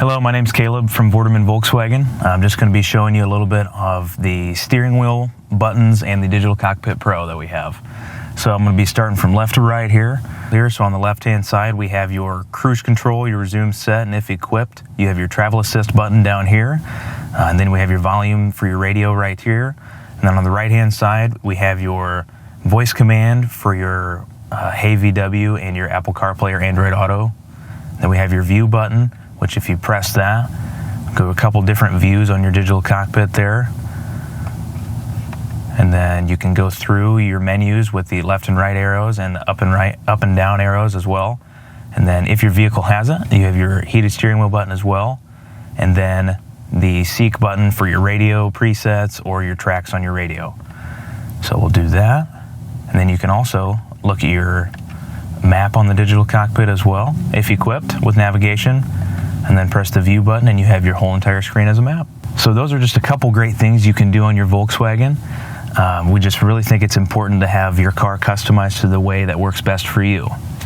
Hello, my name's Caleb from Vorderman Volkswagen. I'm just going to be showing you a little bit of the steering wheel buttons and the Digital Cockpit Pro that we have. So I'm going to be starting from left to right here. So on the left hand side we have your cruise control, your resume set, and if equipped you have your travel assist button down here, and then we have your volume for your radio right here, and then on the right hand side we have your voice command for your Hey VW and your Apple CarPlay or Android Auto. Then we have your view button, which if you press that, go a couple different views on your digital cockpit there. And then you can go through your menus with the left and right arrows and the up and down arrows as well. And then if your vehicle has it, you have your heated steering wheel button as well. And then the seek button for your radio presets or your tracks on your radio. So we'll do that. And then you can also look at your map on the digital cockpit as well, if equipped with navigation, and then press the view button and you have your whole entire screen as a map. So those are just a couple great things you can do on your Volkswagen. We just really think it's important to have your car customized to the way that works best for you.